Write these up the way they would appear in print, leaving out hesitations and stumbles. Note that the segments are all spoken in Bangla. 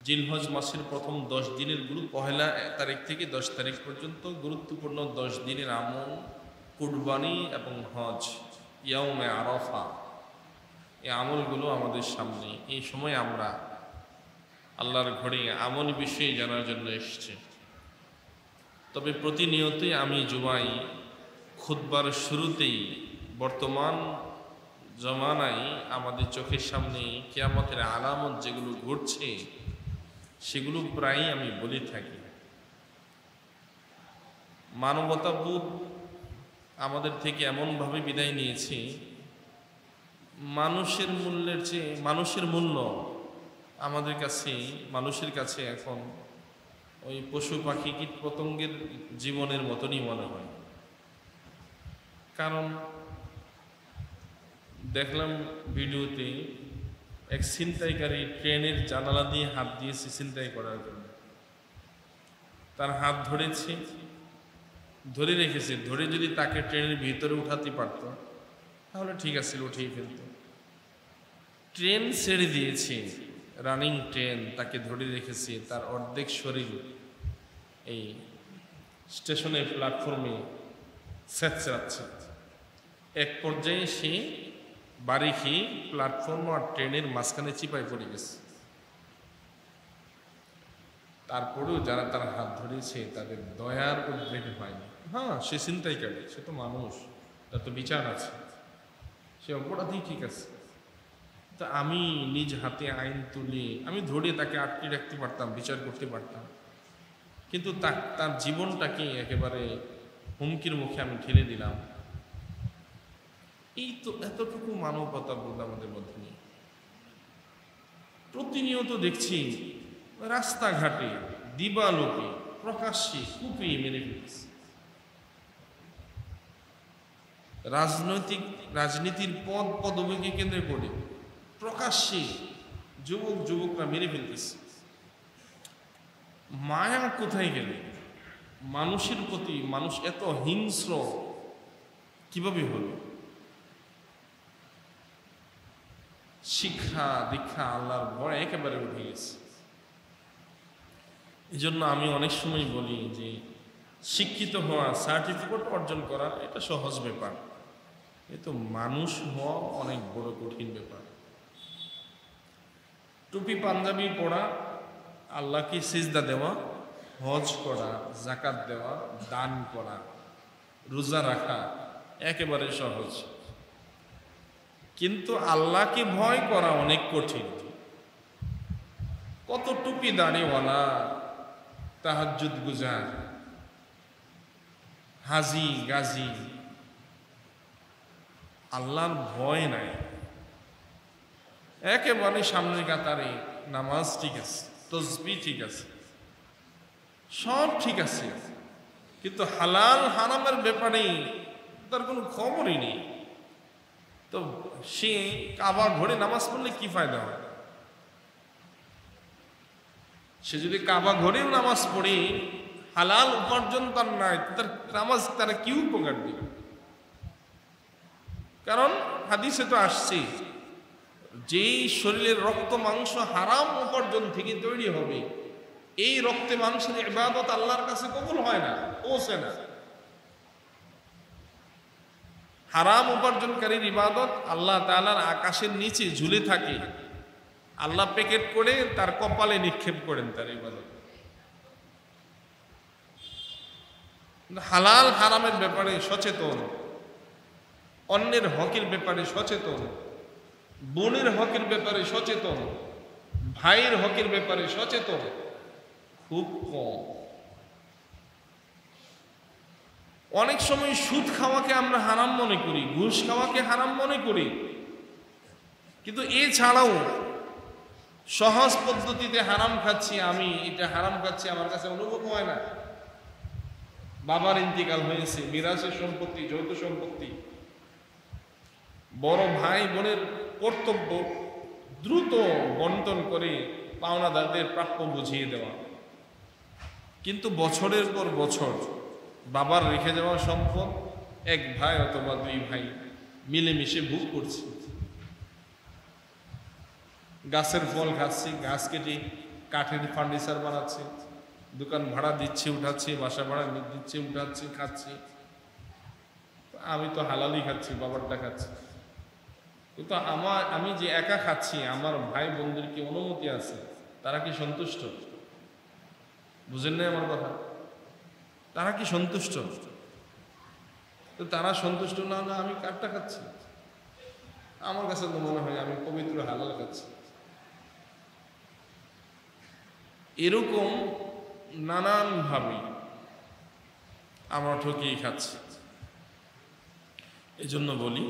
জিলহজ মাসের প্রথম 10 দিনের পহেলা তারিখ থেকে 10 তারিখ পর্যন্ত গুরুত্বপূর্ণ 10 দিনের আমল, কুরবানি এবং হজ, ইয়াউমে আরাফা, এই আমলগুলো আমাদের সামনে। এই সময় আমরা আল্লাহর ঘরে আমল বিষয়ে জানার জন্য এসেছি। তবে প্রতিনিয়তই আমি জুমায় খুতবার শুরুতেই বর্তমান জমানায় আমাদের চোখের সামনে কিয়ামতের আলামত যেগুলো ঘটছে সেগুলো প্রায়ই আমি বলে থাকি। মানবতাবোধ আমাদের থেকে এমনভাবে বিদায় নিয়েছে, মানুষের মূল্যের চেয়ে মানুষের মূল্য আমাদের কাছে, মানুষের কাছে এখন ওই পশু পাখি কীট পতঙ্গের জীবনের মতনই মনে হয়। কারণ দেখলাম ভিডিওতে এক ছিনতাইকারী ট্রেনের জানালা দিয়ে হাত দিয়েছে ছিনতাই করার জন্য। তার হাত ধরেছে, ধরে রেখেছে, ধরে যদি তাকে ট্রেনের ভিতরে উঠাতে পারত তাহলে ঠিক আছে, উঠিয়ে ফেলত। ট্রেন ছেড়ে দিয়েছে, রানিং ট্রেন, তাকে ধরে রেখেছে, তার অর্ধেক শরীর এই স্টেশনের প্ল্যাটফর্মে স্যাঁতসেঁতে। এক পর্যায়ে সে বাড়ি খেয়ে প্ল্যাটফর্ম আর ট্রেনের মাঝখানে চিপায় পড়ে গেছে। তারপরেও যারা তার হাত ধরেছে তাদের দয়ার উদ্রেক হয়নি। হ্যাঁ, সে ছিনতাইকারী, সে তো মানুষ, তার তো বিচার আছে, সে অপরাধী, ঠিক আছে। তা আমি নিজ হাতে আইন তুলে আমি ধরে তাকে আটকে রাখতে পারতাম, বিচার করতে পারতাম, কিন্তু তার জীবনটাকে একেবারে হুমকির মুখে আমি ঠেলে দিলাম। এই তো এতটুকু মানবতা বোধ আমাদের মধ্যে নেই। প্রতিনিয়ত দেখছি রাস্তাঘাটে দিবালোকে প্রকাশ্যে কুপিয়ে মেরে ফেলছে। রাজনীতির পদ পদবীকে কেন্দ্র করে প্রকাশ্যে যুবকরা মেরে ফেলতেছে। মায়া কোথায় গেলে? মানুষের প্রতি মানুষ এত হিংস্র কিভাবে হলো? শিক্ষা দীক্ষা আল্লাহর ভয় একেবারে উঠে গেছে। এই জন্য আমি অনেক সময় বলি যে শিক্ষিত হওয়া, সার্টিফিকেট অর্জন করা এটা সহজ ব্যাপার, কিন্তু মানুষ হওয়া অনেক বড় কঠিন ব্যাপার। টুপি পাঞ্জাবি পরা, আল্লাহকে সিজদা দেওয়া, হজ করা, যাকাত দেওয়া, দান করা, রোজা রাখা একেবারে সহজ, কিন্তু আল্লাহকে ভয় করা অনেক কঠিন। কত টুপি দাড়িওয়ালা, তাহাজ্জুদ গুজার, হাজি গাজী, আল্লাহর ভয় নাই। একেবারে সামনের কাতারে নামাজ ঠিক আছে, তাসবিহ ঠিক আছে, সব ঠিক আছে, কিন্তু হালাল হারামের ব্যাপারে তার কোনো খবরই নেই। তো সে কাবা ঘরে নামাজ পড়লে কি ফায়দা হয়? সে যদি কাবা ঘরেও নামাজ পড়ে হালাল উপার্জন তার নাই, তার নামাজ তারা কি উপকার দিবে? কারণ হাদিসে তো আসছে, যেই শরীরের রক্ত মাংস হারাম উপার্জন থেকে তৈরি হবে, এই রক্তে মাংসের ইবাদত আল্লাহর কাছে কবুল হয় না, পৌঁছে না। হারাম উপার্জনকারীর ইবাদত আল্লাহ তাআলার আকাশের নিচে ঝুলে থাকে, আল্লাহ প্যাকেট করে তার কপালে নিক্ষেপ করেন তার ইবাদত। হালাল হারামের ব্যাপারে সচেতন, অন্যের হকের ব্যাপারে সচেতন, বোনের হকের ব্যাপারে সচেতন, ভাইয়ের হকের ব্যাপারে সচেতন খুব কম। অনেক সময় সুদ খাওয়াকে আমরা হারাম মনে করি, ঘুষ খাওয়াকে হারাম মনে করি, কিন্তু এছাড়াও সহজ পদ্ধতিতে হারাম খাচ্ছি, আমি এটা হারাম খাচ্ছি আমার কাছে অনুভব হয় না। বাবার ইন্তিকাল হয়েছে, মিরাসের সম্পত্তি, যৌথ সম্পত্তি, বড় ভাই বোনের কর্তব্য দ্রুত বন্টন করে পাওনাদারদের প্রাপ্য বুঝিয়ে দেওয়া, কিন্তু বছরের পর বছর বাবার রেখে যাওয়া সম্পদ এক ভাই অথবা দুই ভাই মিলেমিশে ভোগ করছে। গাছের ফল খাচ্ছি, গাছ কেটে কাঠের ফার্নিচার বানাচ্ছি, দোকান ভাড়া দিচ্ছি উঠাচ্ছি, বাসা ভাড়া দিচ্ছি উঠাচ্ছি, খাচ্ছি। আমি তো হালালি খাচ্ছি, বাবারটা খাচ্ছি, কিন্তু আমি যে একা খাচ্ছি, আমার ভাই বোনদের কি অনুমতি আছে? তারা কি সন্তুষ্ট? বুঝেন না আমার কথা? তারা কি সন্তুষ্ট? তো তারা সন্তুষ্ট না, না আমি কাঠটা খাচ্ছি, আমার কাছে তো মনে হয় আমি পবিত্র হালাল খাচ্ছি। এরকম নানানভাবে আমরা ঠকিয়ে খাচ্ছি। এজন্য বলি,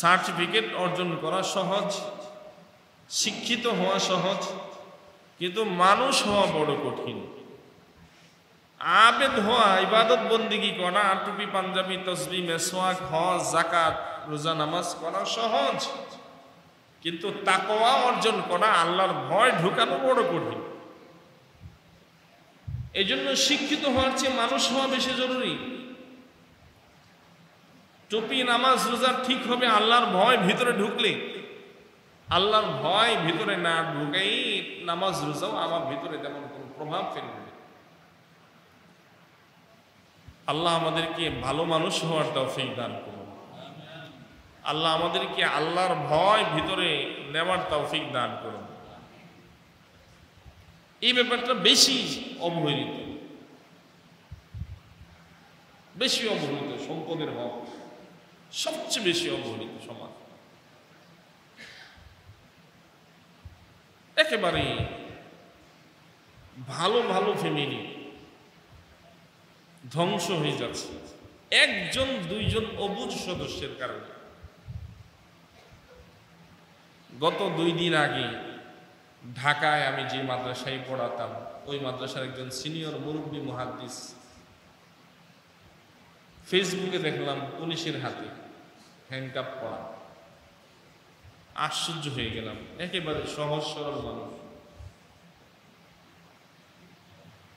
সার্টিফিকেট অর্জন করা সহজ, শিক্ষিত হওয়া সহজ, কিন্তু মানুষ হওয়া বড় কঠিন। আবেদ হওয়া, ইবাদত বন্দিগি করা, টুপি পাঞ্জাবি তসবিহ মেসওয়াক হজ যাকাত রোজা নামাজ করা সহজ, কিন্তু তাকওয়া অর্জন করা, আল্লাহর ভয় ঢুকানো বড় কঠিন। এই জন্য শিক্ষিত হওয়ার চেয়ে মানুষ হওয়া বেশি জরুরি। টুপি নামাজ রোজা ঠিক হবে আল্লাহর ভয় ভিতরে ঢুকলে। আল্লাহর ভয় ভিতরে না ঢুকেই নামাজ রোজাও আমার ভিতরে তেমন কোনো প্রভাব ফেলবে। আল্লাহ আমাদেরকে ভালো মানুষ হওয়ার তৌফিক দান করুন। আল্লাহ আমাদেরকে আল্লাহর ভয় ভিতরে নেওয়ার তৌফিক দান করুন। এই ব্যাপারটা বেশি অবহেলিত, বেশি অবহেলিত। সম্পদের হক সবচেয়ে বেশি অবহেলিত সমাজ। একেবারে ভালো ভালো ফ্যামিলি ধ্বংস হয়ে যাচ্ছে একজন দুইজন অবুঝ সদস্যের কারণে। গত 2 দিন আগে ঢাকায় আমি যে মাদ্রাসায় পড়াতাম, ওই মাদ্রাসার একজন সিনিয়র মুরব্বী মুহাদ্দিস, ফেসবুকে দেখলাম পুলিশের হাতে হ্যান্ডকাপ পরা। আশ্চর্য হয়ে গেলাম, একেবারে সহজ সরল মানুষ।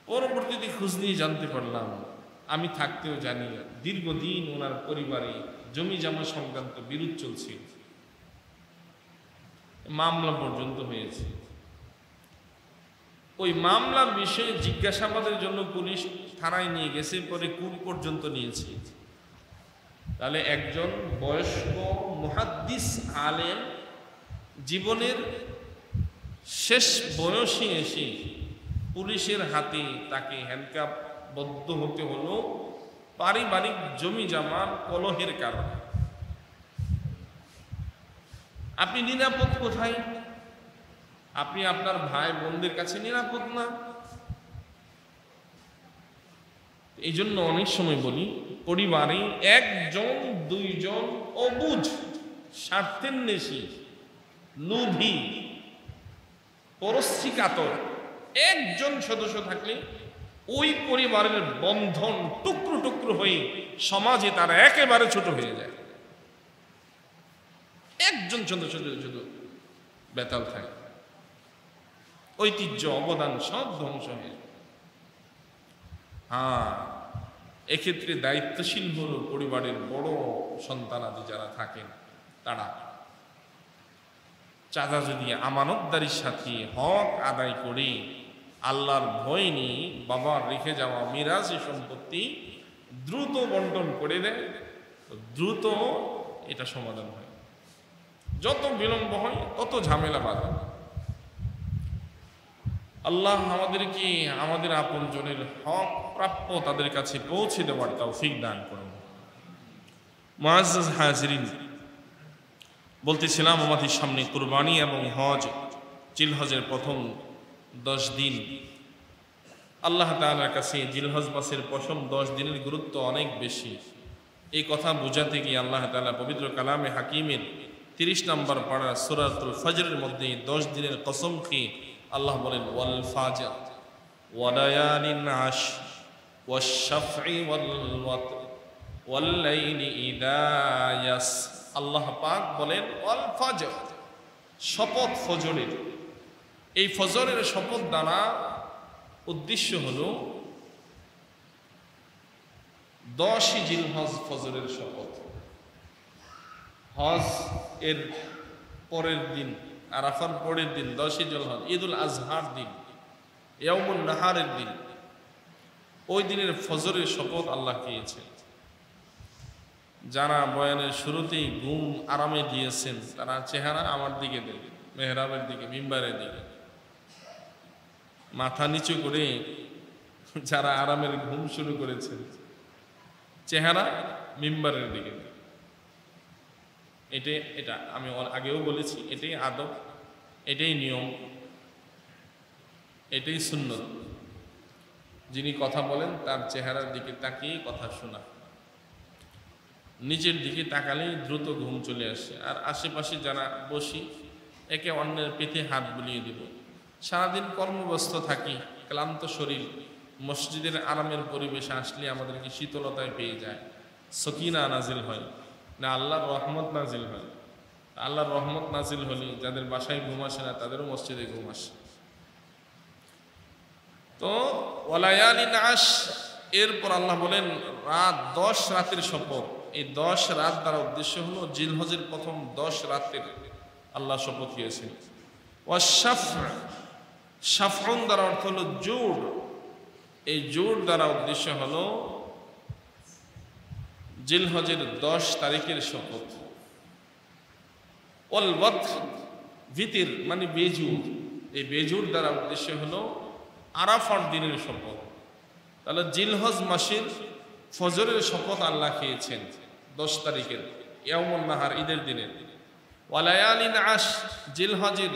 পরবর্তীতে খোঁজ নিয়ে জানতে পারলাম, আমি থাকতেও জানি না, দীর্ঘদিন ওনার পরিবারে জমি জমা সংক্রান্ত বিরোধ চলছে, মামলা পর্যন্ত হয়েছে। ওই মামলার বিষয়ে জিজ্ঞাসাবাদের জন্য পুলিশ থানায় নিয়ে গেছে, পরে কোর্ট পর্যন্ত নিয়েছে। তাহলে একজন বয়স্ক মুহাদ্দিস আলেম জীবনের শেষ বয়সে এসে পুলিশের হাতে তাকে হ্যান্ডকাপ বদ্ধ হতে হলো পারিবারিক জমি জমার কলহের কারণে। আপনি নিরাপদ কোথায়? আপনি আপনার ভাই বোনদের কাছে নিরাপদ না। এই জন্য অনেক সময় বলি, পরিবারে একজন দুইজন অবুঝ স্বার্থের নেশি লোভী পরশ্রী কাতর একজন সদস্য থাকলে ওই পরিবারের বন্ধন টুকরো টুকরো হয়ে সমাজে তারা একেবারে ছোট হয়ে যায়। একজন সদস্য শুধু বেতাল থাকে, ঐতিহ্য অবদান সব ধ্বংস হয়ে যায়। হ্যাঁ, এক্ষেত্রে দায়িত্বশীল হল পরিবারের বড় সন্তানাদি যারা থাকেন তারা। চাচা যদি আমানতদারির সাথে হক আদায় করে আল্লাহর ভয় নিয়ে বাবার রেখে যাওয়া মিরাসি সম্পত্তি দ্রুত বন্টন করে দেয়, দ্রুত এটা সমাধান হয়। যত বিলম্ব হয় তত ঝামেলা বাধা। আল্লাহ আমাদেরকে আমাদের আপনজনের হক প্রাপ্য তাদের কাছে পৌঁছে দেওয়ার তৌফিক দান করুন। মুআজ্জাজ হাজিরিন, বলতেছিলাম আমাদের সামনে কুরবানি এবং হজ, জিলহজের প্রথম 10 দিন। আল্লাহ তাআলার কাছে জিলহজ মাসের প্রথম 10 দিনের গুরুত্ব অনেক বেশি। এই কথা বোঝাতে গিয়ে আল্লাহ তাআলা পবিত্র কালামে হাকিমের 30 নম্বর পারা সূরাতুল ফজরের মধ্যে 10 দিনের কসম খেয়ে আল্লাহ বলেন, ওয়াল ফাজর ওয়া লায়ালিন আশ ওয়াশ শাফঈ ওয়াল ওয়াতর ওয়াল লাইলি ইযা ইয়াস। আল্লাহ পাক বলেন ওয়াল ফজর, শপথ ফজরের। এই ফজরের শপথ দ্বারা উদ্দেশ্য হলো 10 জিলহজ ফজরের শপথ। হজ এর পরের দিন আরাফার পরের দিন 10ই জিলহজ, ঈদুল আজহার দিন, ইয়াউমুন নাহারের দিন, ওই দিনের ফজরের শপথ আল্লাহ খেয়েছেন। যারা বয়ানের শুরুতেই ঘুম আরামে দিয়েছেন তারা চেহারা আমার দিকে দেবে, মেহরাবের দিকে, মিম্বারের দিকে, মাথা নিচু করে যারা আরামের ঘুম শুরু করেছেন চেহারা মিম্বারের দিকে। এটা আমি আগেও বলেছি, এটাই আদব, এটাই নিয়ম, এটাই সুন্নত। যিনি কথা বলেন তার চেহারার দিকে তাকিয়ে কথা শোনা, নিচের দিকে তাকালেই দ্রুত ঘুম চলে আসে। আর আশেপাশে যারা বসি একে অন্যের পেটে হাত বুলিয়ে দিব। সারাদিন কর্মব্যস্ত থাকি, ক্লান্ত শরীর, মসজিদের আরামের পরিবেশে আসলে আমাদেরকে শীতলতায় পেয়ে যায়, সকিনা নাজিল হয়, না আল্লাহর রহমত নাজিল হয়। আল্লাহর রহমত নাজিল হলে যাদের বাসায় ঘুম আসে না তাদেরও মসজিদে ঘুম আসে। তো ওয়ালায়ালিন আশ, এরপর আল্লাহ বলেন রাত 10 রাতের শপথ। এই 10 রাত দ্বারা উদ্দেশ্য হলো জিলহজের প্রথম 10 রাতের আল্লাহ শপথ দিয়েছেন। শাফউন দ্বারা অর্থ হলো জোড়। এই জোড় দ্বারা উদ্দেশ্য হলো জিলহজের 10 তারিখের শপথ। ওয়াল ওয়াতর, ভিতির মানে বেজুর। এই বেজুর দ্বারা উদ্দেশ্য হলো আরাফার দিনের শপথ। তাহলে জিলহজ মাসের ফজরের শপথ আল্লাহ খেয়েছেন 10 তারিখের, ইয়াউমুন নাহার, ঈদের দিনে। ওয়ালায়ালিন আশ, জিলহজের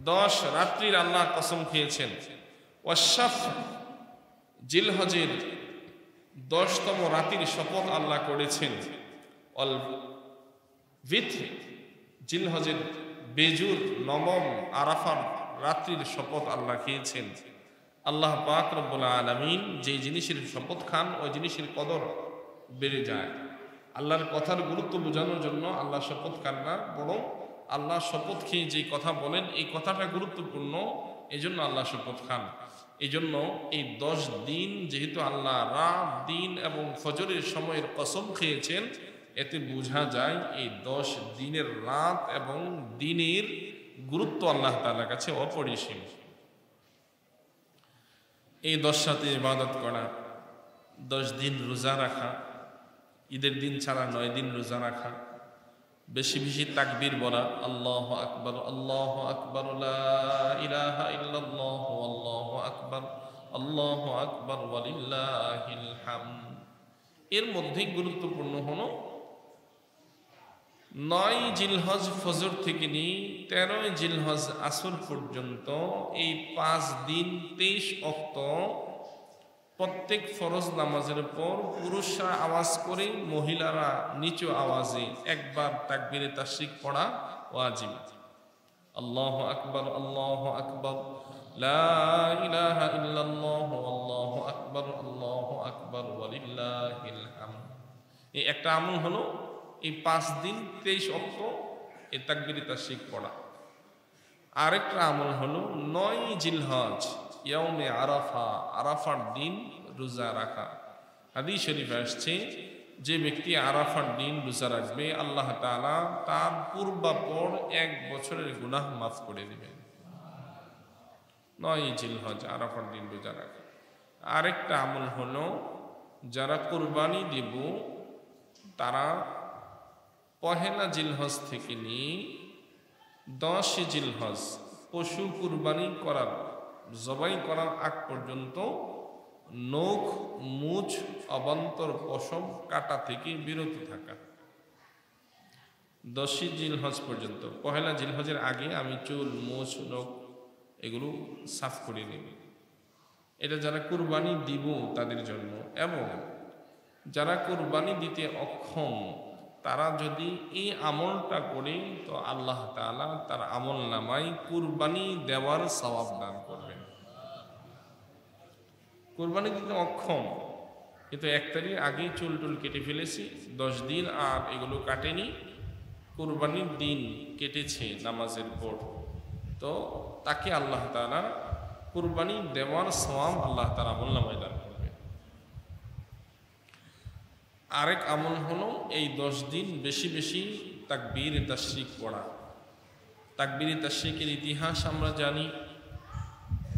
10 রাত্রির আল্লাহ কসম খেয়েছেন। ওয়াশাফ, জিলহজের 10তম রাতির শপথ আল্লাহ করেছেন। অল ভিত্র, জিলহজের বেজুর 9ম আরাফার রাত্রির শপথ আল্লাহ খেয়েছেন। আল্লাহ পাক রব্বুল আলামিন যেই জিনিসের শপথ খান ওই জিনিসের কদর বেড়ে যায়। আল্লাহর কথার গুরুত্ব বোঝানোর জন্য আল্লাহ শপথ খান না, বরং আল্লাহ শপথ খেয়ে যেই কথা বলেন এই কথাটা গুরুত্বপূর্ণ, এই জন্য আল্লাহ শপথ খান। এই জন্য এই 10 দিন যেহেতু আল্লাহ রাত, দিন এবং ফজরের সময়ের কসম খেয়েছেন, এতে বোঝা যায় এই 10 দিনের রাত এবং দিনের গুরুত্ব আল্লাহ তাআলার কাছে অপরিসীম। এই 10 রাতে ইবাদত করা, 10 দিন রোজা রাখা, ঈদের দিন ছাড়া 9 দিন রোজা রাখা, বেশি বেশি তাকবীর বলা, আল্লাহু আকবার, আল্লাহু আকবার, লা ইলাহা ইল্লাল্লাহ, আল্লাহু আকবার, আল্লাহু আকবার, ওয়ালিল্লাহিল হামদ। এর মধ্যে গুরুত্বপূর্ণ হলো 9 জিলহজ ফজর থেকে নিয়ে 13 জিলহজ আসর পর্যন্ত এই 5 দিন 23 ওয়াক্ত প্রত্যেক ফরজ নামাজের পর পুরুষরা আওয়াজ করে, মহিলারা নিচু আওয়াজে একবার তাকবীরে তাশরিক পড়া ওয়াজিব। আল্লাহু আকবার, আল্লাহু আকবার, লা ইলাহা ইল্লাল্লাহ, আল্লাহু আকবার, আল্লাহু আকবার, ওয়ালিল্লাহিল হামদ। এই একটা আমল হলো এই 5 দিন 23 ওয়াক্ত এই তাকবীরে তাশরিক পড়া। আরেকটা আমল হলো 9 জিলহজ ইয়াউমে আরাফা, আরাফার দিন রোজা রাখা। হাদিস শরীফে আসছে যে ব্যক্তি আরাফার দিন রোজা রাখবে আল্লাহ তাআলা তার পূর্বাপর 1 বছরের গুনাহ মাফ করে দিবেন। 9 জিলহজ আরাফার দিন রোজা রাখা। আরেকটা আমল হলো যারা কুরবানি দেব তারা পহেলা জিলহজ থেকে নিয়ে 10 জিলহজ পশু কুরবানি করার, জবাই করার আগ পর্যন্ত নখ, মুছ, অবান্তর পশম কাটা থেকে বিরত থাকা। 10 জিলহজ পর্যন্ত, পহেলা জিলহজের আগে আমি চুল, মুছ, নখ এগুলো সাফ করে নেব। এটা যারা কুরবানি দিব তাদের জন্য। এবং যারা কুরবানি দিতে অক্ষম তারা যদি এই আমলটা করে তো আল্লাহ তাআলা তার আমল নামায় কুরবানি দেওয়ার সওয়াব দান করবেন। কুরবানি দিতে অক্ষম কিন্তু 1 তারিখ আগে চুল টুল কেটে ফেলেছি, 10 দিন আর এগুলো কাটেনি, কুরবানির দিন কেটেছে নামাজের পর, তো তাকে আল্লাহ তাআলা কুরবানি দেওয়ার সওয়াব আল্লাহ তাআলা আমল নামায় দান করবে। আরেক আমল হলো এই 10 দিন বেশি বেশি তাকবীর তাশরিক পড়া। তাকবীরে তাশরিকের ইতিহাস আমরা জানি।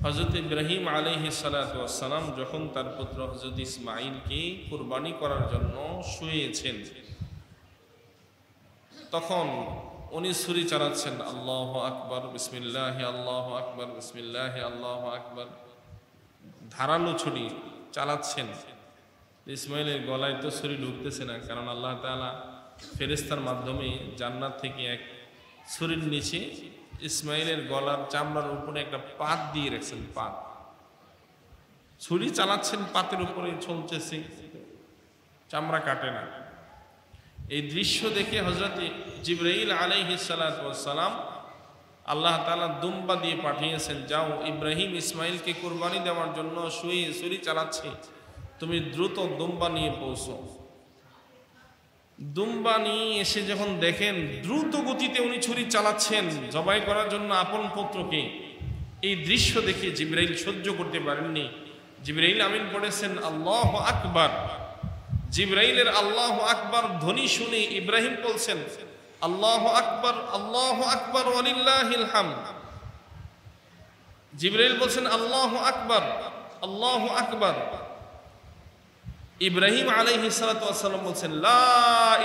হযরত ইব্রাহিম আলাইহিস সালাতু ওয়াস সালাম যখন তার পুত্র হযরত ইসমাঈলকে কুরবানি করার জন্য শুয়েছেন, তখন উনি ছুরি চালাচ্ছেন, আল্লাহু আকবার বিসমিল্লাহ, আল্লাহু আকবার বিসমিল্লাহ, আল্লাহু আকবার, ধারালো ছুরি চালাচ্ছেন। ইসমাঈলের গলায় তো ছুরি ঢুকতেছে না, কারণ আল্লাহ তাআলা ফেরেশতার মাধ্যমে জান্নাত থেকে এক ছুরির নিচে ইসমাঈলের গলার চামড়ার উপরে একটা পাত দিয়ে রাখছেন। পাত, ছুরি চালাচ্ছেন, পাতের উপরে চলতেছে, চামড়া কাটে না। এই দৃশ্য দেখে হযরত জিবরাইল আলাইহিস সালাতু ওয়াস সালাম আল্লাহ তাআলা দুম্বা দিয়ে পাঠিয়েছেন, যাও ইব্রাহিম ইসমাঈলকে কুরবানি দেওয়ার জন্য শুয়ে ছুরি চালাচ্ছে, তুমি দ্রুত দুম্বা নিয়ে পৌঁছো। দুম্বা নিয়ে এসে যখন দেখেন দ্রুত গতিতে উনি ছুরি চালাচ্ছেন জবাই করার জন্য আপন পুত্রকে, এই দৃশ্য দেখে জিবরাইল সহ্য করতে পারেননি। জিবরাইল আমিন পড়েছেন আল্লাহু আকবার। জিবরাইলের আল্লাহু আকবার ধ্বনি শুনে ইব্রাহিম বলছেন আল্লাহু আকবার, আল্লাহু আকবার ওয়ালিল্লাহিল হামদ। জিবরাইল বলছেন আল্লাহু আকবার, আল্লাহু আকবার। ইব্রাহিম আলাইহিস সালাতু ওয়াস সালাম বলছেন লা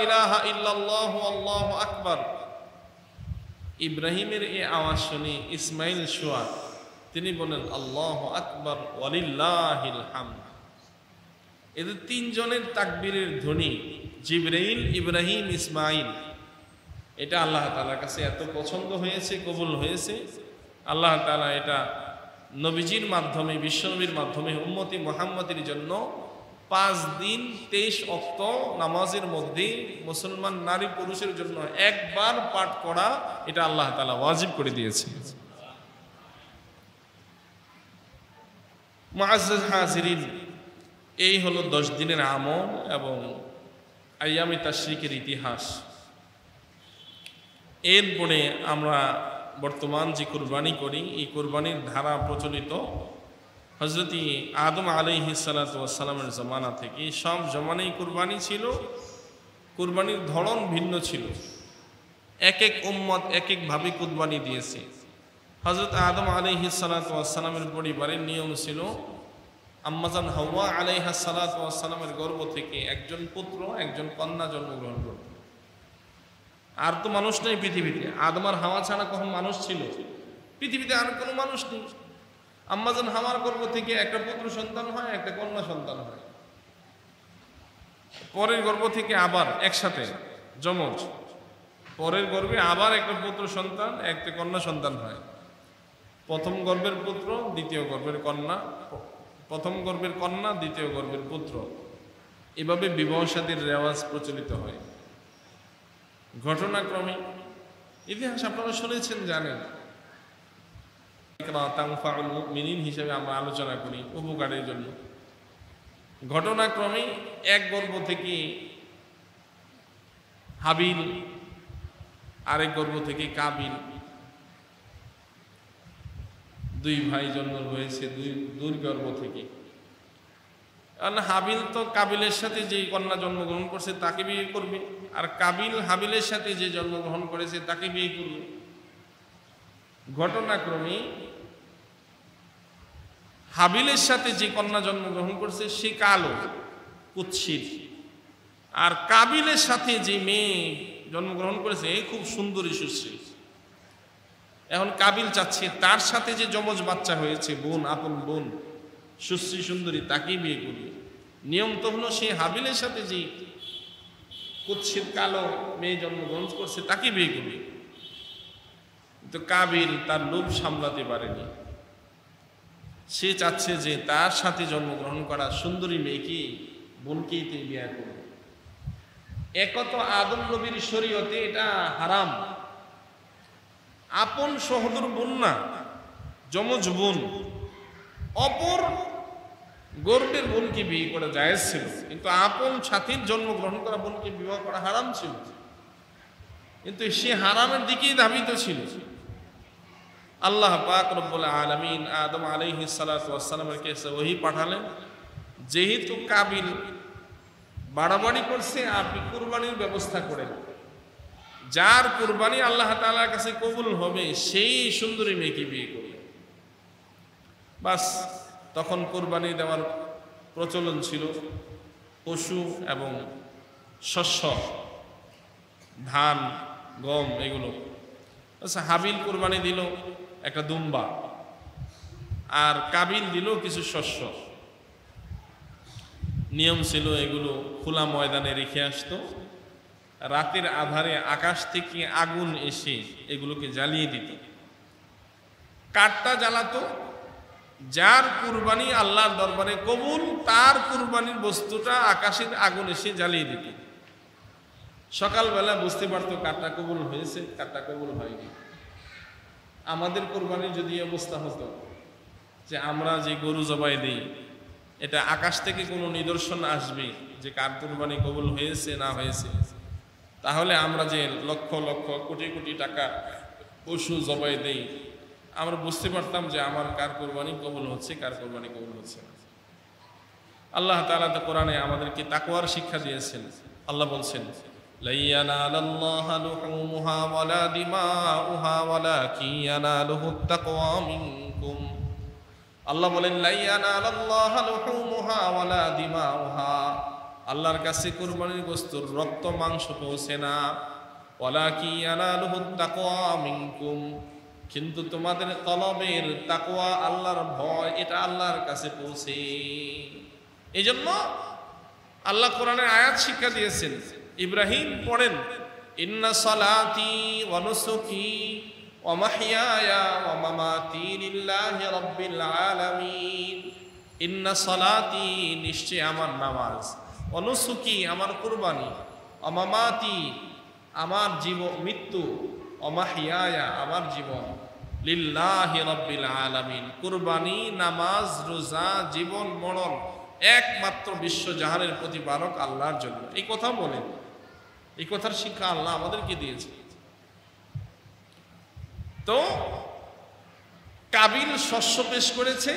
ইলাহা ইল্লাল্লাহু আল্লাহু আকবার। ইব্রাহিমের এই আওয়াজ শুনে ইসমাঈল শোয়া, তিনি বলেন আল্লাহু আকবার ওয়ালিল্লাহিল হামদ। এদের তিনজনের তাকবীরের ধ্বনি, জিবরাইল, ইব্রাহিম, ইসমাঈল, এটা আল্লাহ তাআলার কাছে এত পছন্দ হয়েছে, কবুল হয়েছে। আল্লাহ তাআলা এটা নবীজির মাধ্যমে, বিশ্বনবীর মাধ্যমে উম্মতি মুহাম্মাদের জন্য 5 দিন 23 ওয়াক্ত নামাজের মধ্যে মুসলমান নারী পুরুষের জন্য একবার পাঠ করা, এটা আল্লাহ তাআলা ওয়াজিব করে দিয়েছে। মুআজ্জাজ হাজিরিন, এই হলো 10 দিনের আমল এবং আইয়ামে তাশরিকের ইতিহাস। এরপরে আমরা বর্তমান যে কুরবানি করি, এই কুরবানির ধারা প্রচলিত হযরত আদম আলাইহিস সালাতু ওয়াস সালামের জমানা থেকে। সব জমানায় কুরবানি ছিল, কুরবানির ধরন ভিন্ন ছিল, এক এক উম্মত এক এক ভাবে কুরবানি দিয়েছে। হযরত আদম আলাইহিস সালাতু ওয়াস সালামের পরিবারের নিয়ম ছিল আম্মাজান হাওয়া আলাইহা সালাতু ওয়াস সালামের গর্ভ থেকে একজন পুত্র একজন কন্যা জন্মগ্রহণ করত। আর তো মানুষ নেই পৃথিবীতে, আদম আর হাওয়া ছাড়া কখন মানুষ ছিল? পৃথিবীতে আর কোনো মানুষ নেই। আম্মাজান হাওয়ার গর্ভ থেকে একটা পুত্র সন্তান হয়, একটা কন্যা সন্তান হয়। পরের গর্ভ থেকে আবার একসাথে যমজ, পরের গর্ভে আবার একটা পুত্র সন্তান, একটা কন্যা সন্তান হয়। প্রথম গর্ভের পুত্র, দ্বিতীয় গর্ভের কন্যা, প্রথম গর্ভের কন্যা, দ্বিতীয় গর্ভের পুত্র, এভাবে বিবাহ শাদীর রেওয়াজ প্রচলিত হয়। ঘটনাক্রমে ইতিহাস আপনারা শুনেছেন, জানেন। তানফাউল মুমিনিন হিসেবে আমরা আলোচনা করি উপকারের জন্য। ঘটনাক্রমে এক গর্ভ থেকে হাবিল, আরেক গর্ভ থেকে কাবিল, দুই ভাই জন্ম হয়েছে দুই গর্ভ থেকে। কারণ হাবিল তো কাবিলের সাথে যে কন্যা জন্মগ্রহণ করছে তাকে বিয়ে করবে, আর কাবিল হাবিলের সাথে যে জন্মগ্রহণ করেছে তাকে বিয়ে করবে। ঘটনাক্রমে হাবিলের সাথে যে কন্যা জন্মগ্রহণ করছে সে কালো কুৎসিত, আর কাবিলের সাথে যে মেয়ে জন্মগ্রহণ করেছে খুব সুন্দরী সুশ্রী। এখন কাবিল চাচ্ছে তার সাথে যে যমজ বাচ্চা হয়েছে, বোন, আপন বোন, সুশ্রী সুন্দরী, তাকেই বিয়ে করবে। নিয়ম তো হলো সে হাবিলের সাথে যে কুৎসিত কালো মেয়ে জন্মগ্রহণ করছে তাকে বিয়ে করবে। তো কাবিল তার লোভ সামলাতে পারেনি, সে চাচ্ছে যে তার সাথে জন্মগ্রহণ করা সুন্দরী মেয়েকে, বোনকেই তিনি বিয়ে করবে। একত আদম নবীর শরীয়তে এটা হারাম। আপন সহোদর বোন না, যমজ বোন, অপর গর্ভের বোনকে বিয়ে করা জায়েজ ছিল, কিন্তু আপন সাথীর জন্মগ্রহণ করা বোনকে বিবাহ করা হারাম ছিল। কিন্তু সে হারামের দিকেই ধাবিত ছিল। আল্লাহ পাক রব্বুল আলামিন আদম আলাইহিস সালাতু ওয়াস সালামের কাছে ওহী পাঠালেন, যেহেতু কাবিল বাড়াবাড়ি করছে, আপনি কুরবানির ব্যবস্থা করেন। যার কুরবানি আল্লাহ তাআলার কাছে কবুল হবে সেই সুন্দরী মেয়েকে বিয়ে করবে। বাস, তখন কুরবানি দেওয়ার প্রচলন ছিল পশু এবং শস্য, ধান, গম, এগুলো। আচ্ছা, হাবিল কুরবানি দিল একটা দুম্বা, আর কাবিল দিল কিছু শস্য। নিয়ম ছিল এগুলো খোলা ময়দানে রেখে আসতো, রাতের আধারে আকাশ থেকে আগুন এসে এগুলোকে জ্বালিয়ে দিত। কাঠটা জ্বালাতো, যার কুরবানি আল্লাহর দরবারে কবুল তার কুরবানির বস্তুটা আকাশের আগুন এসে জ্বালিয়ে দিত। সকালবেলা বুঝতে পারতো কাঠটা কবুল হয়েছে, কাঠটা কবুল হয়নি। আমাদের কুরবানির যদি অবস্থা হতো যে আমরা যে গরু জবাই দিই, এটা আকাশ থেকে কোনো নিদর্শন আসবে যে কার কুরবানি কবুল হয়েছে না হয়েছে, তাহলে আমরা যে লক্ষ লক্ষ কোটি কোটি টাকা পশু জবাই দেই, আমরা বুঝতে পারতাম যে আমার কার কুরবানি কবুল হচ্ছে, কার কুরবানি কবুল হচ্ছে না। আল্লাহ তাআলা তো কোরআনে আমাদেরকে তাকওয়ার শিক্ষা দিয়েছেন। আল্লাহ বলছেন, লা ইয়ানালাল্লাহা লুহুমুহা ওয়ালা দিমাউহা ওয়ালাকিন ইয়ানালুহুত তাকওয়া মিনকুম। আল্লাহ বলেন, লা ইয়ানালাল্লাহা লুহুমুহা ওয়ালা দিমাউহা, আল্লাহর কাছে কুরবানির বস্তুর রক্ত মাংস পৌঁছে না। ওয়ালাকিন ইয়ানালুহুত তাকওয়া মিনকুম, কিন্তু তোমাদের কলবের তাকওয়া, আল্লাহর ভয়, এটা আল্লাহর কাছে পৌঁছে। এই জন্য আল্লাহ কোরআনের আয়াত শিক্ষা দিয়েছেন। ইব্রাহিম পড়েন, ইন্না সালাতি ওয়া নুসুকি ওয়া মাহইয়ায়া ওয়া মামাতি লিল্লাহি রাব্বিল আলামিন। ইন্না সালাতি, নিশ্চয় আমার নামাজ, ওয়া নুসুকি, আমার কুরবানি, ওয়া মামাতি, আমার মৃত্যু, ওয়া মাহইয়ায়া, আমার জীবন, লিল্লাহি রাব্বিল আলামিন, কুরবানি, নামাজ, রোজা, জীবন মরণ একমাত্র বিশ্বজাহানের প্রতিপালক আল্লাহর জন্য। এই কথা বলেন, এই কথার শিক্ষা আল্লাহ আমাদেরকে দিয়েছে। তো কাবিল শস্য পেশ করেছে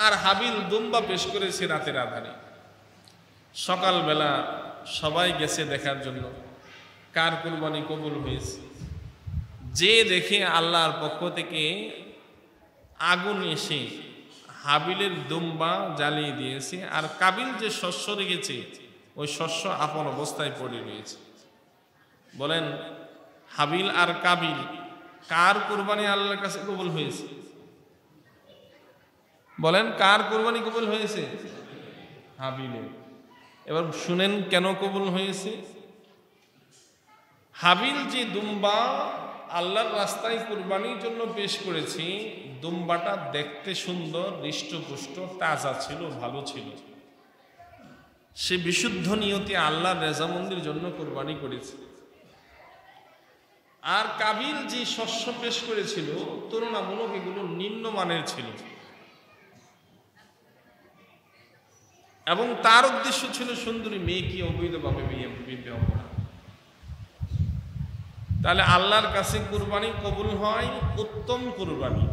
আর হাবিল দুম্বা পেশ করেছে রাতের আধারে। সকালবেলা সবাই গেছে দেখার জন্য কার কুরবানি কবুল হয়েছে। যে দেখে আল্লাহর পক্ষ থেকে আগুন এসে হাবিলের দুম্বা জ্বালিয়ে দিয়েছে, আর কাবিল যে শস্য রেখেছে ওই শস্য আপন অবস্থায় পড়ে রয়েছে। বলেন, হাবিল আর কাবিল কার কুরবানি আল্লাহর কাছে কবুল হয়েছে? বলেন, কার কুরবানি কবুল হয়েছে? হাবিলের। এবার শুনেন কেন কবুল হয়েছে। হাবিল যে দুম্বা আল্লাহর রাস্তায় কুরবানির জন্য পেশ করেছি, দুম্বাটা দেখতে সুন্দর, হৃষ্টপুষ্ট, তাজা ছিল, ভালো ছিল। সে বিশুদ্ধ নিয়তে আল্লাহর রেজামন্দির জন্য কুরবানি করেছে। আর কাবিল যে শস্য পেশ করেছিল তুলনামূলক এগুলো নিম্নমানের ছিল, এবং তার উদ্দেশ্য ছিল সুন্দরী মেয়েকে অবৈধভাবে বিবাহ করা। তাহলে আল্লাহর কাছে কুরবানি কবুল হয় উত্তম কুরবানি।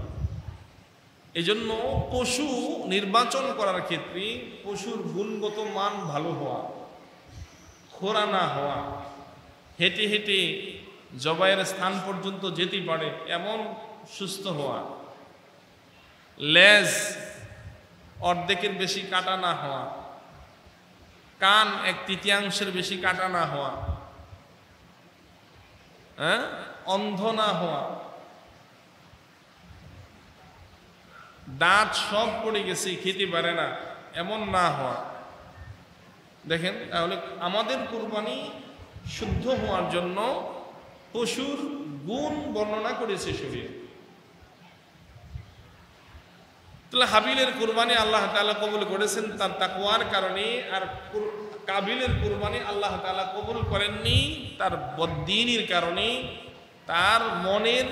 এজন্য পশু নির্বাচন করার ক্ষেত্রে পশুর গুণগত মান ভালো হওয়া, খোরা না হওয়া, হেঁটে হেঁটে জবাইয়ের স্থান পর্যন্ত যেতে পারে এমন সুস্থ হওয়া, লেজ অর্ধেকের বেশি কাটা না হওয়া, কান 1/3 বেশি কাটা না হওয়া, অন্ধ না হওয়া, দাঁত সব পড়ে গেছে, খেতে পারে না, এমন না হওয়া। দেখেন, তাহলে আমাদের কুরবানি শুদ্ধ হওয়ার জন্য পশুর গুণ বর্ণনা করেছে শরীয়ত। তাহলে হাবিলের কুরবানি আল্লাহ তাআলা কবুল করেছেন তার তাকওয়ার কারণে, আর কাবিলের কুরবানি আল্লাহ তাআলা কবুল করেননি তার বদ্দীনের কারণে, তার মনের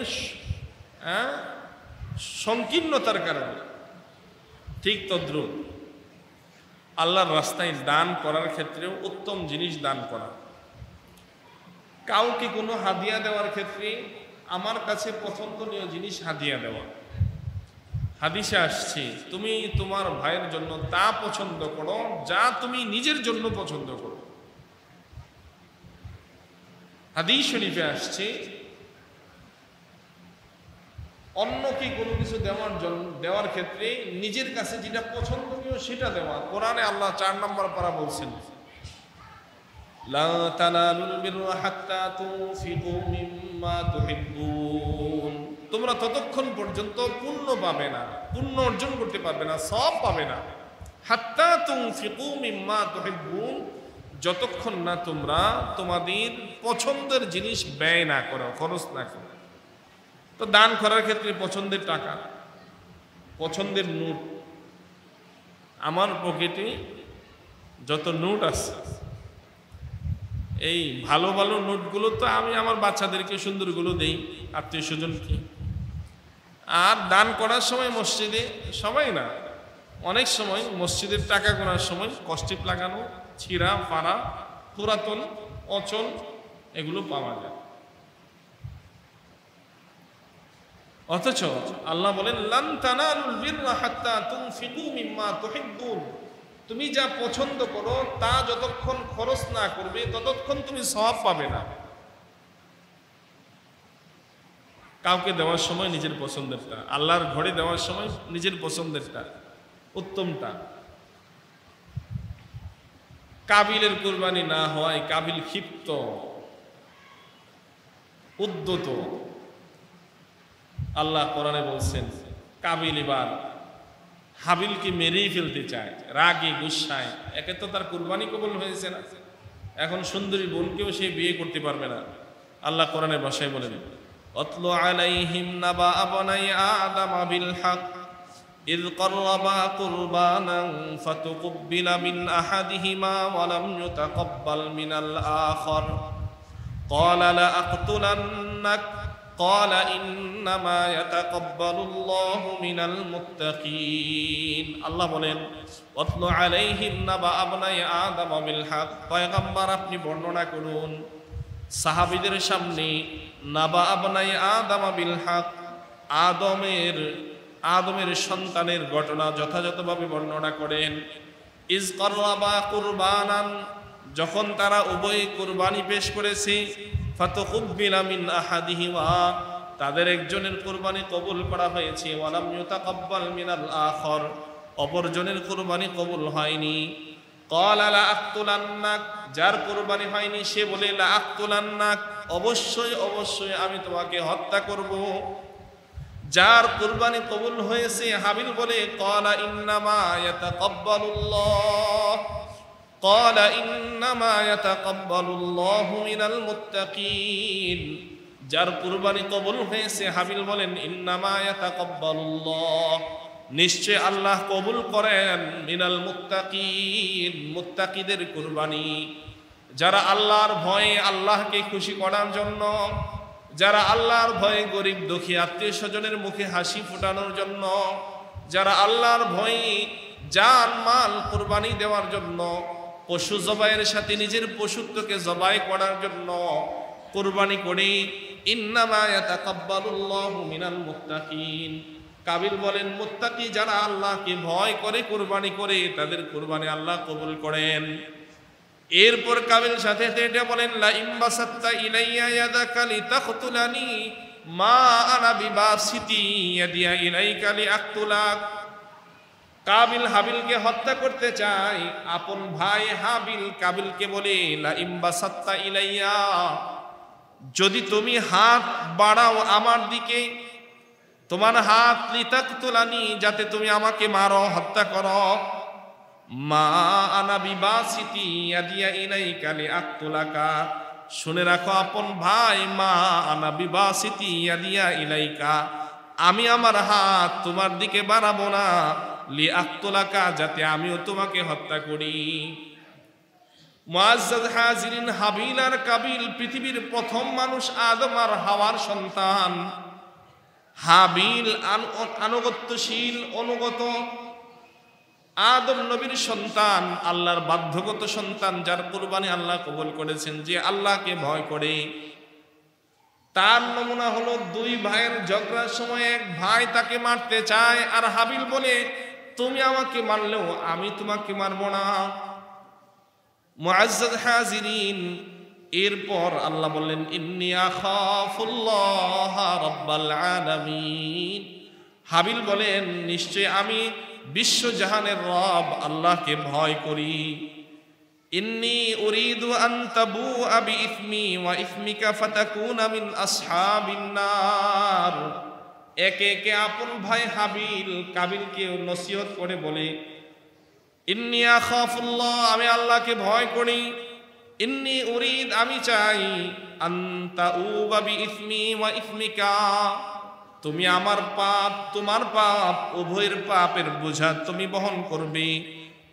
সংকীর্ণতার কারণে। ঠিক তদ্রুপ আল্লাহর রাস্তায় দান করার ক্ষেত্রেও উত্তম জিনিস দান করা। কাউকে কোনো হাদিয়া দেওয়ার ক্ষেত্রে আমার কাছে পছন্দনীয় জিনিস হাদিয়া দেওয়া। হাদিসে আসছে, তুমি তোমার ভাইয়ের জন্য তা পছন্দ করো যা তুমি নিজের জন্য পছন্দ করো। হাদিস শরীফে আসছে অন্যকে কোনো কিছু দেওয়ার ক্ষেত্রে নিজের কাছে যেটা পছন্দনীয় সেটা দেওয়া। কোরআনে আল্লাহ 4 নম্বর পারা বলছেন, লা তানালুল বিররা হাত্তা তুনফিকু মিম্মা তুহিব্বুন, তোমরা ততক্ষণ পর্যন্ত পুণ্য পাবে না, পুণ্য অর্জন করতে পারবে না, সওয়াব পাবে না, হাত্তা তুনফিকু মিম্মা তুহিব্বুন, যতক্ষণ না তোমরা তোমাদের পছন্দের জিনিস ব্যয় না করো, খরচ না করো। তো দান করার ক্ষেত্রে পছন্দের টাকা, পছন্দের নোট, আমার পকেটে যত নোট আছে এই ভালো ভালো নোটগুলো তো আমি আমার বাচ্চাদেরকে সুন্দরগুলো দেই, আত্মীয় স্বজনকে। আর দান করার সময় মসজিদে সবাই না, অনেক সময় মসজিদের টাকা গোনার সময় কষ্টিপ লাগানো, ছিঁড়া ফাড়া, পুরাতন অচল এগুলো পাওয়া যায়। অথচ আল্লাহ বলেন লান তানালুল বিররা হাত্তা তুনফিকু মিম্মা তুহিব্বুন, তুমি যা পছন্দ করো তা যতক্ষণ খরচ না করবে ততক্ষণ তুমি সওয়াব পাবে না। কাউকে দেওয়ার সময় নিজের পছন্দেরটা, আল্লাহর ঘরে দেওয়ার সময় নিজের পছন্দেরটা উত্তমটা। কাবিলের কুরবানি না হওয়ায় কাবিল ক্ষিপ্ত, উদ্যত। আল্লাহ কোরআনে বলছেন কাবিল এবার হাবিলকে মেরেই ফেলতে চায়, রাগে গুসায়। একে তো তার কুরবানি কবুল হয়েছে না, এখন সুন্দরী বোনকেও সে বিয়ে করতে পারবে না। আল্লাহ কোরআনের ভাষায় বলেন, অতলু আলাইহিম নাবা আবনাই আদম বিল হক ইয ক্বাররাবা কুরবানান ফাতুকবিলা মিন আহাদিহিমা ওয়া লাম ইউতাকাব্বাল মিনাল আখার ক্বালা লা আকতুলান্নাক ক্বালা ইন্নামা ইয়াতাকাব্বালুল্লাহু মিনাল মুত্তাকিন। আল্লাহ বলেন ওয়াতলু আলাইহিম নাবা আবনাই আদম বিল হক, পয়গম্বর আপনি বর্ণনা করুন সাহাবীদের সামনে নাবা আবনাই আদম বিল হক, আদমের সন্তানের ঘটনা যথাযথভাবে বর্ণনা করেন। ইয ক্বাররাবা কুরবানান, যখন তারা উভয় কুরবানি পেশ করেছে, ফাতুকবিলা মিন আহাদিহিমা, তাদের একজনের কুরবানি কবুল করা হয়েছে, ওয়া লাম ইউতাকাব্বাল মিনাল আখার, অপরজনের কুরবানি কবুল হয়নি। ক্বালা লা আকতুলান্নাক, যার কুরবানি হয়নি সে বলে লা আকতুলান্নাক, অবশ্যই অবশ্যই আমি তোমাকে হত্যা করব। যার কুরবানি কবুল হয়েছে হাবিল বলে ক্বালা ইন্নামা ইয়াতাকাব্বালুল্লাহ, ক্বালা ইন্নামা ইয়াতাকাব্বালুল্লাহু মিনাল মুত্তাকিন। যার কুরবানি কবুল হয়েছে হাবিল বলেন ইন্নামা ইয়াতাকাব্বালুল্লাহ, নিশ্চয় আল্লাহ কবুল করেন মিনাল মুত্তাকিন, মুত্তাকিদের কুরবানি, যারা আল্লাহর ভয়ে আল্লাহকে খুশি করার জন্য, যারা আল্লাহর ভয়ে গরিব দুঃখী আত্মীয় স্বজনের মুখে হাসি ফোটানোর জন্য, যারা আল্লাহর ভয়ে জান মাল কুরবানি দেওয়ার জন্য, পশু জবাইয়ের সাথে নিজের পশুত্বকে জবাই করার জন্য কুরবানি করে, ইন্নামা ইয়াতাকাব্বালুল্লাহু মিনাল মুত্তাকিন। কাবিল বলেন মুত্তাকি যারা আল্লাহকে ভয় করে কুরবানি করে তাদের কুরবানি আল্লাহ কবুল করেন। এরপর কাবিল সাথে এটা বলেন লা ইমবাসাত্তা ইলাইয়া ইয়াদাকা লিতাকতুলানি মা আনা বিবাসিতি ইয়াদিয়া ইলাইকা লিআকতুলাক। কাবিল হাবিলকে হত্যা করতে চায়, আপন ভাই হাবিল কাবিলকে বলে লা ইমবাসাত্তা ইলাইয়া, যদি তুমি হাত বাড়াও আমার দিকে, তোমার হাত লিতাকতুলানি যাতে তুমি আমাকে মারো, হত্যা করো, মা আনা বিবাসিতি ইয়াদিয়া ইলাইকা লিআকতুলাকা, শুনে রাখো আপন ভাই, মা আনা বিবাসিতি ইয়াদিয়া ইলাইকা, আমি আমার হাত তোমার দিকে বাড়াবো না, লিআকতুলাকা যাতে আমিও তোমাকে হত্যা করি। মুআজ্জাজ হাজিরিন, হাবিল আর কাবিল পৃথিবীর প্রথম মানুষ আদম আর হাওয়ার সন্তান। হাবিল আনুগত্যশীল অনুগত, আদম নবীর সন্তান, আল্লাহর বাধ্যগত সন্তান, যার কুরবানি আল্লাহ কবুল করেছেন, যে আল্লাহকে ভয় করে। তার নমুনা হলো দুই ভাইয়ের ঝগড়ার সময় এক ভাই তাকে মারতে চায়, আর হাবিল বলে তুমি আমাকে মারলেও আমি তোমাকে মারবো না। মুআজ্জাজ হাজিরিন, এরপর আল্লাহ বললেন ইন্নী আখাফুল্লাহ রাব্বাল আলামিন। হাবিল বলেন নিশ্চয় আমি বিশ্বজাহানের রব আল্লাহকে ভয় করি। ইন্নী উরিদু আন তাবুআ বিইসমি ওয়া ইসমিকা ফাতাকুনা মিন আসহাবিন নার। একে একে আপন ভাই হাবিল কাবিলকে নসিহত করে বলে ইন্নী আখাফুল্লাহ, আমি আল্লাহকে ভয় করি। ইন্নী উরিদ, আমি চাই আন তাউবা বিইসমি ওয়া ইসমিকা, তুমি আমার পাপ তোমার পাপ উভয়ের পাপের বোঝা তুমি বহন করবে।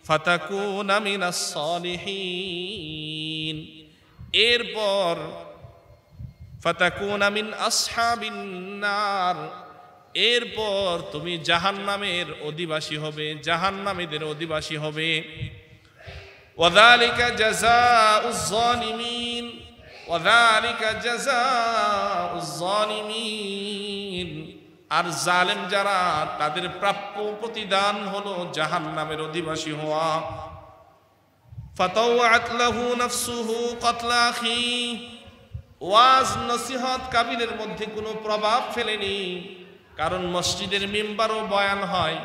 ফাতাকুনা মিনাস সালিহিন, এরপর ফাতাকুনা মিন আসহাবিন নার, এরপর তুমি জাহান্নামের অধিবাসী হবে, জাহান্নামীদের অধিবাসী হবে। ওয়াযালিকা জাযাউজ যালিমিন, ওয়াযালিকা জাযাউজ যালিমিন, আর জালেম যারা তাদের প্রাপ্য প্রতিদান হলো জাহান্নামের অধিবাসী হওয়া। ফাতাওয়াত লাহু নাফসুহু কতলা আখি, ওয়াজ নসিহত কাবিলের মধ্যে কোনো প্রভাব ফেলেনি, কারণ মসজিদের মিম্বারও বয়ান হয়,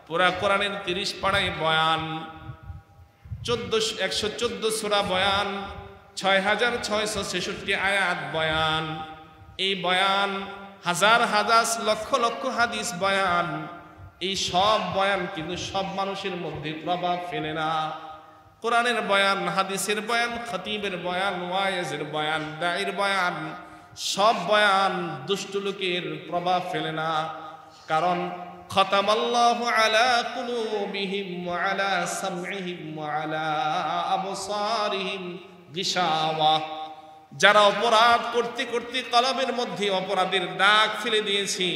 পুরা কোরআনের 30 পাড়ায় বয়ান, 114 সূরা বয়ান, 6666 আয়াত বয়ান। এই বয়ান হাজার হাজার লক্ষ লক্ষ হাদিস বয়ান, এই সব বয়ান কিন্তু সব মানুষের মধ্যে প্রভাব ফেলে না। কোরআনের বয়ান, হাদিসের বয়ান, খতিবের বয়ান, ওয়াইজের বয়ান, দাঈর বয়ান, সব বয়ান দুষ্ট লোকের প্রভাব ফেলে না, কারণ খতামাল্লাহু আলা কুলুবিহিম ওয়া আলা সামঈহিম ওয়া আলা আবসারিহিম গিশাওয়া। যারা অপরাধ করতে করতে কলবের মধ্যে অপরাধের দাগ ফেলে দিয়েছি,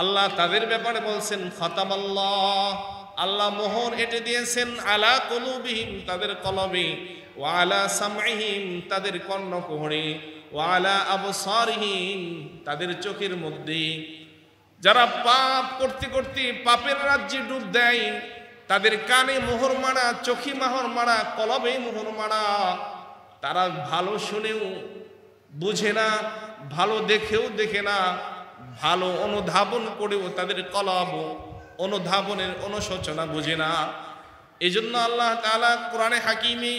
আল্লাহ তাদের ব্যাপারে বলছেন খতামাল্লাহ, আল্লাহ মোহর এঁটে দিয়েছেন, আলা কুলুবিহিম তাদের কলবে, ওয়া আলা সামঈহিম তাদের কর্ণকুহরে, ওয়া আলা আবসারিহিম তাদের চোখের মধ্যে। যারা পাপ করতে করতে পাপের রাজ্যে ডুব দেয়, তাদের কানে মোহর মারা, চোখে মোহর মারা, কলবে মোহর মারা, তারা ভালো শুনেও বুঝে না, ভালো দেখেও দেখে না, ভালো অনুধাবন করেও তাদের কলব অনুধাবনের অনুশোচনা বুঝে না। এই জন্য আল্লাহ তাআলা কোরআনে হাকিমে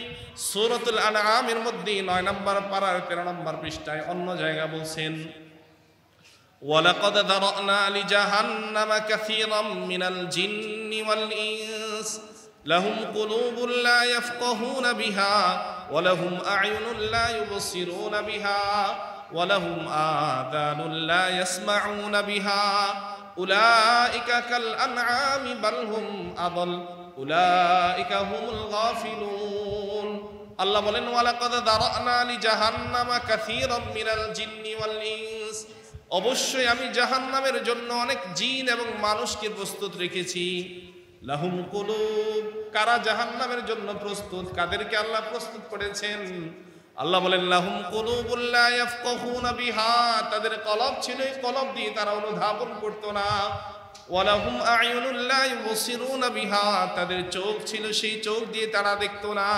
সূরাতুল আনআমের মধ্যে 9 নম্বর পারার 13 নম্বর পৃষ্ঠায় অন্য জায়গা বলছেন ওয়ালাকাদ যারানা লিজাহান্নামা কাসীরাম মিনাল জিন্নি ওয়াল ইনস লাহুম কুলুবুন লা ইয়াফকাহুনা বিহা ওয়া লাহুম আ'য়ুনুন লা ইউবসিরুনা বিহা ওয়া লাহুম আযানুন লা ইয়াসমাউনা বিহা উলাইকা কাল আনআমি বাল হুম আযাল উলাইকা হুমুল গাফিলুন। আল্লাহ বলেন ওয়ালাকাদ যারানা লিজাহান্নামা কাসীরাম মিনাল জিন্নি ওয়াল ইনস, অবশ্যই আমি জাহান্নামের জন্য অনেক জিন এবং মানুষকে প্রস্তুত রেখেছি। লাহুম কুলুব, কারা জাহান্নামের জন্য প্রস্তুত, কাদেরকে আল্লাহ প্রস্তুত করেছেন? আল্লাহ বলেন লাহুম কুলুবুন লা ইয়াফকাহুনা বিহা, তাদের কলব ছিল, এই কলব দিয়ে তারা অনুধাবন করতো না। ওয়া লাহুম আ'য়ুনুন লা ইউবসিরুনা বিহা, তাদের চোখ ছিল, সেই চোখ দিয়ে তারা দেখতো না।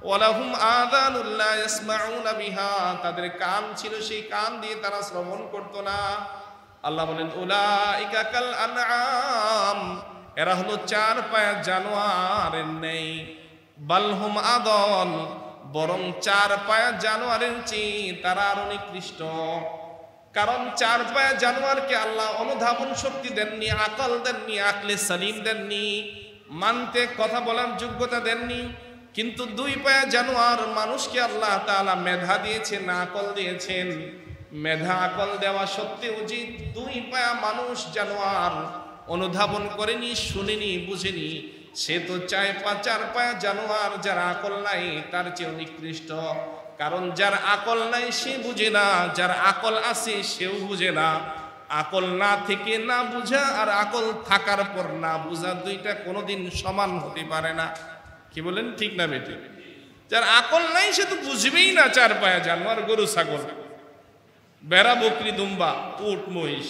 ওয়া লাহুম আযানুন লা ইয়াসমাউনা বিহা, তাদের কান ছিল, সেই কান দিয়ে তারা শ্রবণ করতো না। আল্লাহ বলেন উলাইকা কাল আনআম, এরা হলো 4 পায়া জানোয়ারের নেই। বালহুম আদল, বরং 4 পায়া জানোয়ারের চেয়ে তারা আরো নিকৃষ্ট। কারণ 4 পায়া জানোয়ারকে আল্লাহ অনুধাবন শক্তি দেননি, আকল দেননি, আকলে সালিম দেননি, মানতে কথা বলার যোগ্যতা দেননি। কিন্তু 2 পায়া জানোয়ার মানুষকে আল্লাহ তাআলা মেধা দিয়েছেন, আকল দিয়েছেন। মেধা আকল দেওয়া সত্ত্বেও যে 2 পায়া মানুষ জানোয়ার অনুধাবন করেনি, শুনেনি, বুঝেনি, সে তো 4 পায়া জানোয়ার, যার আকল নাই তার চেয়েও নিকৃষ্ট। কারণ যার আকল নাই সে বুঝে না, যার আকল আছে সেও বুঝে না। আকল না থেকে না বুঝা আর আকল থাকার পর না বুঝা, দুইটা কোনোদিন সমান হতে পারে না। কি বলেন, ঠিক না বেটি? যার আকল নাই সে তো বুঝবেই না 4 পায়া জানোয়ার, গরু, ছাগল, বেড়া, বকরি, দুম্বা, উট, মহিষ।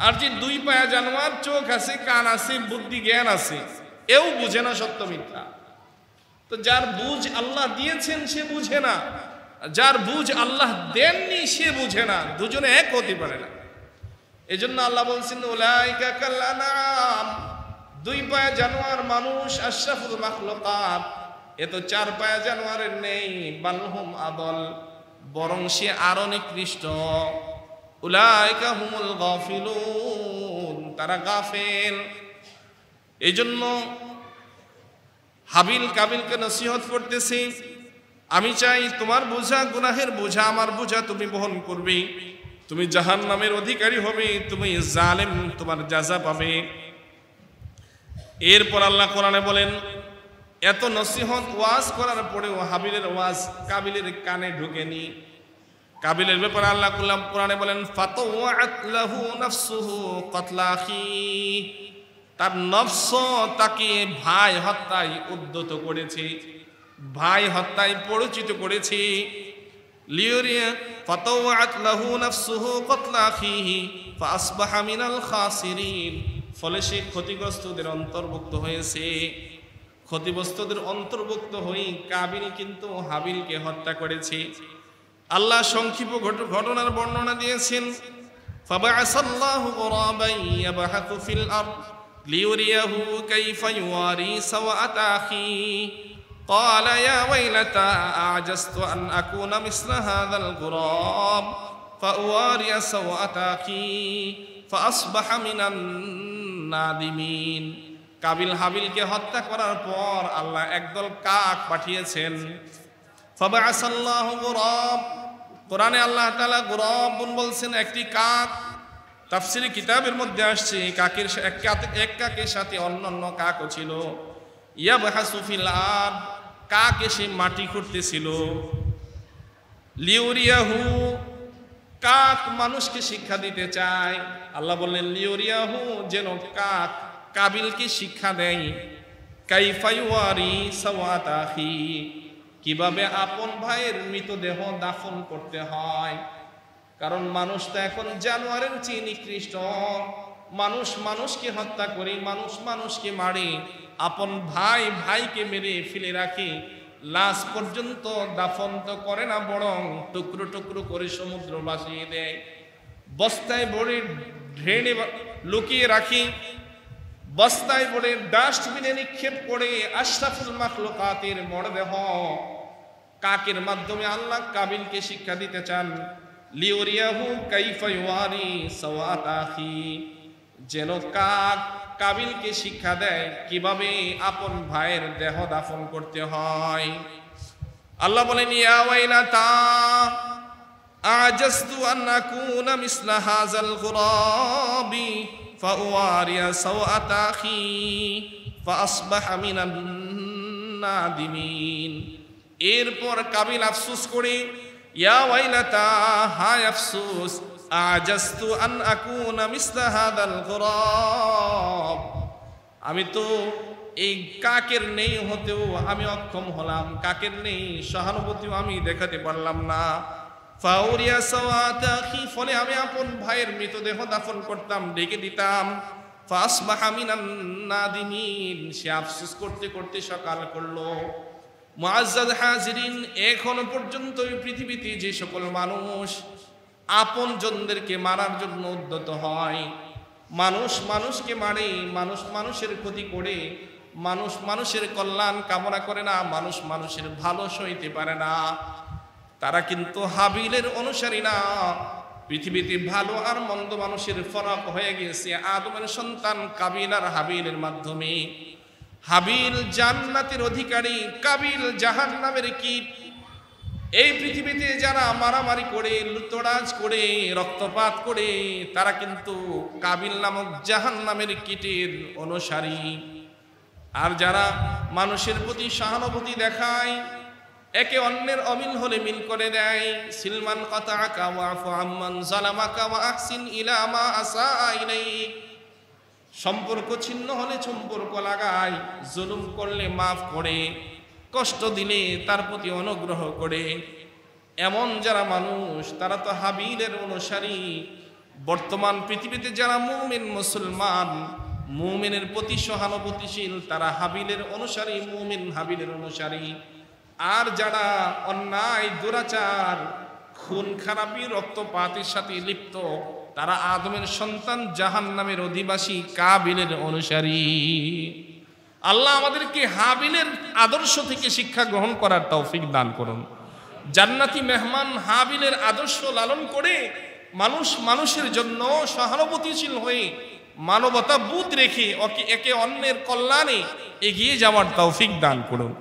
আর যে 2 পায়া জানোয়ার, চোখ আছে, কান আছে, বুদ্ধি জ্ঞান আছে, এও বুঝে না সত্য মিথ্যা। তো যার বুঝ আল্লাহ দিয়েছেন সে বুঝে না, যার বুঝ আল্লাহ দেননি সে বুঝে না, দুজনে এক হতে পারে না। এজন্য আল্লাহ বলছেন উলাইকা কাল আনআম, দুই পায়া জানোয়ার মানুষ আশরাফুল মাখলুকাত, এ তো চার পায়া জানোয়ারের নেই। বালহুম আদল, বরং সে আরো নিকৃষ্ট। উলাইকা হুমুল গাফিলুন, তারা গাফেল। এই জন্য হাবিল কাবিলকে নসিহত করতেছি, আমি চাই তোমার বোঝা, গুনাহের বোঝা আমার বোঝা তুমি বহন করবে, তুমি জাহান্নামের অধিকারী হবে, তুমি জালেম, তোমার জাযা পাবে। এরপর আল্লাহ কোরআনে বলেন, এত নসিহত ওয়াজ করার পরেও হাবিলের ওয়াজ কাবিলের কানে ঢোকেনি। কাবিলের ব্যাপারে আল্লাহ কোরআনে বলেন, ফাতাওয়াত লাহু নাফসুহু কাতলা আখি, তার নফস তাকে ভাই হত্যায় উদ্যত করেছে, ভাই হত্যায় পরিচিত করেছে। লিউরিয়া ফাতাওয়াত লাহু নাফসুহু কাতলা আখিহি ফাসবাহা মিনাল খাসিরিন, ফলে সে ক্ষতিগ্রস্তদের অন্তর্ভুক্ত হয়েছে। ক্ষতিগ্রস্তদের অন্তর্ভুক্ত হয়ে কাবিল কিন্তু হাবিলকে হত্যা করেছে। আল্লাহ সংক্ষিপ্ত ঘটনার বর্ণনা দিয়েছেন, ফাবাআসাল্লাহু গুরাবান ইয়াবহাতু ফিল আরদ লিউরিয়াহু কাইফা ইউয়ারি সাওআতা আখি ক্বালা ইয়া ওয়াইলাতা আ'জাজতু আন আকুনা মিসলা হাযাল গুরাব ফাউয়ারিয়া সাওআতা আখি ফাআসবাহা মিনান নাদিমিন। কাবিল হাবিলকে হত্যা করার পর আল্লাহ একদল কাক পাঠিয়েছেন। ফাবাআসাল্লাহু গুরাব, কোরআনে আল্লাহ তাআলা গুরাবুন বলছেন একটি কাক। তাফসীরে কিতাবের মধ্যে আসছে কাকের এক কাকের সাথে অন্যান্য কাকও ছিল। ইয়াবহাসু ফিল আরদ, কাক এসে মাটি খুঁড়তেছিল। লিউরিয়াহু, কাক মানুষকে শিক্ষা দিতে চায়। আল্লাহ বললেন লিউরিয়াহু, যেন কাক কাবিলকে শিক্ষা দেয়। কাইফা ইউয়ারি সাওআতা আখি, কিভাবে আপন ভাইয়ের মৃতদেহ দাফন করতে হয়। কারণ মানুষ তো এখন জানোয়ারের চেয়ে নিকৃষ্ট। মানুষ মানুষকে হত্যা করে, মানুষ মানুষকে মারে, আপন ভাই ভাইকে মেরে ফেলে রাখে, লাশ পর্যন্ত দাফন তো করে না, বরং টুকরো টুকরো করে সমুদ্র ভাসিয়ে দেয়, বস্তায় ভরে ড্রেনে লুকিয়ে রাখি, বস্তায় ভরে ডাস্টবিনে নিক্ষেপ করে। আশরাফুল মাখলুকাতের মরদেহ কাকের মাধ্যমে আল্লাহ কাবিলকে শিক্ষা দিতে চান। লিউরিয়াহু কাইফা ইউয়ারি সাওআতা আখি, যেন কাক কাবিলকে শিক্ষা দেয় কিভাবে আপন ভাইয়ের দেহ দাফন করতে হয়। আল্লাহ বলেন, ইয়া ওয়াইলাতা আ'জাজতু আন আকুনা মিসলা হাযাল গুরাবি ফাউয়ারিয়া সাওআতা আখি ফাআসবাহা মিনান নাদিমিন। এরপর কাবিল আফসোস করে, ইয়া ওয়াইলাতা, হায় আফসোস, আ'জাজতু আন আকুনা মিসলা হাযাল গুরাব, আমি তো এই কাকের নেই হতেও আমি অক্ষম হলাম, কাকের নেই সহানুভূতিও আমি দেখাতে পারলাম না। ফাউরিয়া সাওআতা আখি, ফলে আমি আপন ভাইয়ের মৃতদেহ দাফন করতাম, ঢেকে দিতাম। ফাসবাহা মিনান নাদিমিন, সে আফসোস করতে করতে সকাল করলো। মুআজ্জাজ হাজিরিন, এখনো পর্যন্ত এই পৃথিবীতে যে সকল মানুষ আপন জনদেরকে মারার জন্য উদ্যত হয়, মানুষ মানুষকে মারে, মানুষ মানুষের ক্ষতি করে, মানুষ মানুষের কল্যাণ কামনা করে না, মানুষ মানুষের ভালো সইতে পারে না, তারা কিন্তু হাবিলের অনুসারী না। পৃথিবীতে ভালো আর মন্দ মানুষের ফরক হয়ে গেছে আদমের সন্তান কাবিল আর হাবিলের মাধ্যমে। হাবিল জান্নাতের অধিকারী, কাবিল জাহান্নামের কীট। এই পৃথিবীতে যারা মারামারি করে, লুটতরাজ করে, রক্তপাত করে, তারা কিন্তু কাবিল নামক জাহান্নামের কীটের অনুসারী। আর যারা মানুষের প্রতি সহানুভূতি দেখায়, একে অন্যের অমিল হলে মিল করে দেয়, সিলমান কাতাআকা ওয়াফু আম্মান যালামাকা ওয়া আহসিন ইলা মা আসা ইলাইক, সম্পর্ক ছিন্ন হলে সম্পর্ক লাগায়, জুলুম করলে মাফ করে, কষ্ট দিলে তার প্রতি অনুগ্রহ করে। এমন যারা মানুষ, তারা তো হাবিলের অনুসারী। বর্তমান পৃথিবীতে যারা মুমিন মুসলমান, মুমিনের প্রতি সহানুভূতিশীল, তারা হাবিলের অনুসারী, মুমিন হাবিলের অনুসারী। আর যারা অন্যায় দুরাচার খুন খারাপি রক্তপাতের সাথে লিপ্ত তারা আদমের সন্তান জাহান্নামের অধিবাসী কাবিলের অনুসারী। আল্লাহ আমাদেরকে হাবিলের আদর্শ থেকে শিক্ষা গ্রহণ করার তৌফিক দান করুন। জান্নাতি মেহমান হাবিলের আদর্শ লালন করে মানুষের জন্য সহানুভূতিশীল হয়ে মানবতা বোধ রেখে একে অন্যের কল্যাণে এগিয়ে যাওয়ার তৌফিক দান করুন।